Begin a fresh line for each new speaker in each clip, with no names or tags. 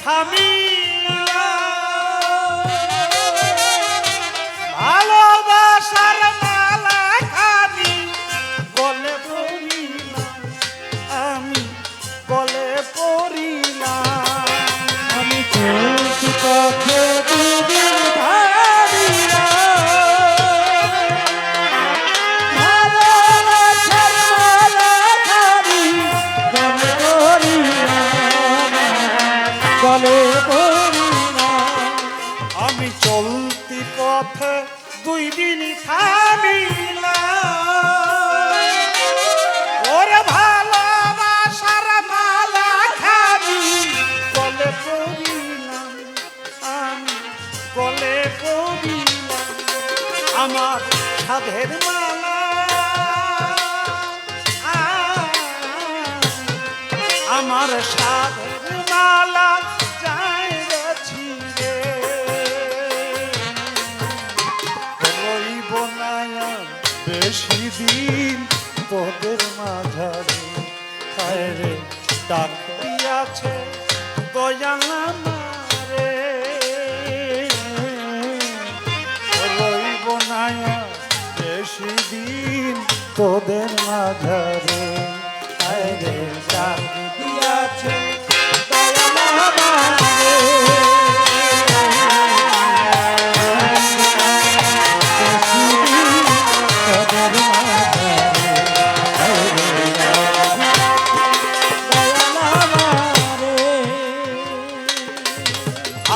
থামিলা ভালোবাসার মালা খানি গলে পড়িলাম আমি গলে পড়িলাম
আমি চলছি পথে দুদিন ভাবিলাম ভালোবাসার মালা খানি গলে পড়িলাম গলে পড়িলাম
আমি চলতি পথে দুই দিন থামিলাম ওরে ভালোবাসার মালা খানি গলে পড়িলাম আমি গলে পড়িলাম আমার সাধের মালা আমার সাধের মালা যায় ছিঁড়ে রইব না আর বেশি দিন তোদের মাঝারে হায় রে ডাক দিয়াছে দয়াল আমারে রইব না আর বেশি দিন তোদের মাঝারে হায় রে ডাক দিয়াছে দয়াল আমারে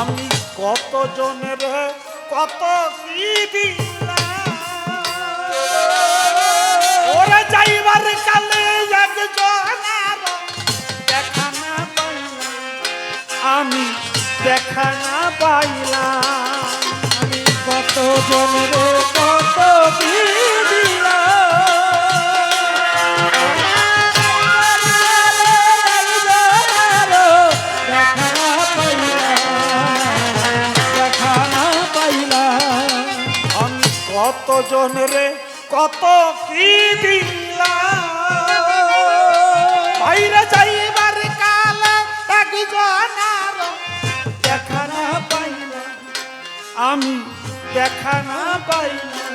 আমি কত জনের কত কি দিলাম ওরা যাইবার কালে একজনের দেখা না পাইলাম আমি দেখা না পাইলাম
আমি কত জনের কত কি
কত জনরে কত কি দিলাম বাইরে যাইবার কালে একজনের দেখা না পাইলাম আমি দেখা না পাইলাম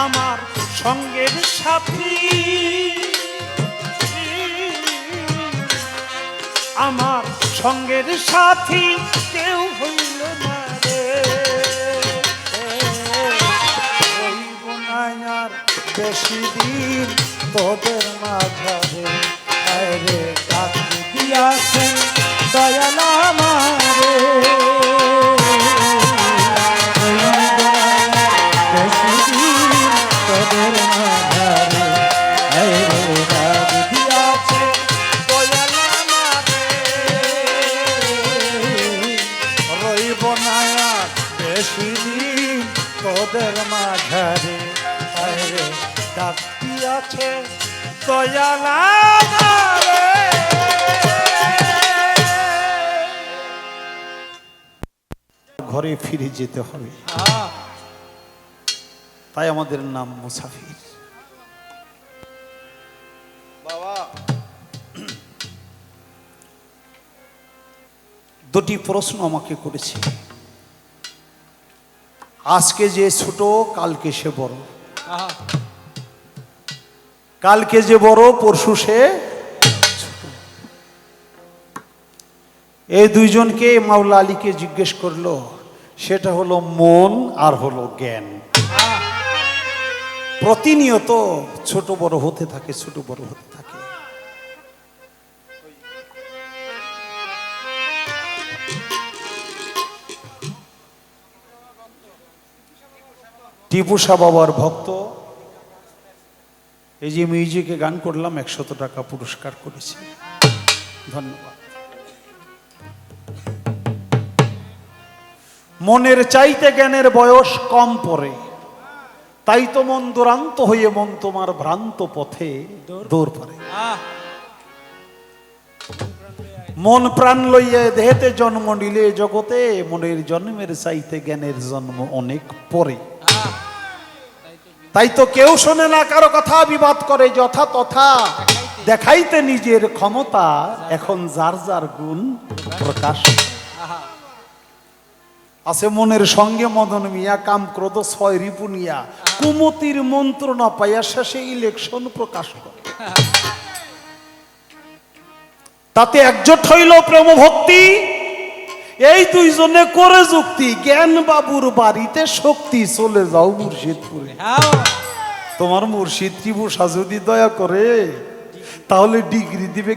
আমার সঙ্গের সাথী আমার সঙ্গের সাথী কেউ হইল না রে হইব না আর বেশি দিন তোদের মাঝারে আরে ডাক দিয়াছে দয়াল আমারে
বেশি দিন তোদের মাঝারে ডাক দিয়াছে
দয়াল আমারে রইব না আর বেশি দিন তোদের মাঝারে আরে ডাক দিয়াছে দয়াল আমারে ঘরে ফিরে যেতে হবে তাই আমাদের নাম মুসাফির বাবা দুটি প্রশ্ন আমাকে করেছে আজকে যে ছোট কালকে সে বড় কালকে যে বড় পরশু সে ছোট এই দুইজনকে মাওলা আলীকে জিজ্ঞেস করলো সেটা হলো মন আর হলো জ্ঞান প্রতিনিয়ত ছোট বড় হতে থাকে ছোট বড় হতে থাকে টিপু শাহ বাবার ভক্ত এই যে মিউজিকে গান করলাম 100 টাকা পুরস্কার করেছে ধন্যবাদ মনের চাইতে জ্ঞানের বয়স কম পড়ে তাই তো মন দুরান্ত হয়ে মন তোমার ভ্রান্ত পথে দৌড় পড়ে মন প্রাণ লইয়া দেহেতে জন্ম নিলে জগতে মনের জন্মের চাইতে জ্ঞানের জন্ম অনেক পরে তাই তো কেউ শোনে না কারো কথা বিবাদ করে যথা তথা দেখাইতে নিজের ক্ষমতা এখন যার যার গুণ প্রকাশ আছে মনের সঙ্গে মদন মিয়া, কাম ক্রোধ ছয় রিপুনিয়া, কুমতির মন্ত্রণা পাইয়া শেষে ইলেকশন প্রকাশ করে। তাতে একজোট হইল প্রেম ভক্তি, এই দুইজনে করে যুক্তি, জ্ঞান বাবুর বাড়িতে শক্তি, চলে যাও মুর্শিদপুরে।
হ্যাঁ
তোমার মুর্শিদ ত্রিভুষা যদি দয়া করে তাহলে ডিগ্রি দিবে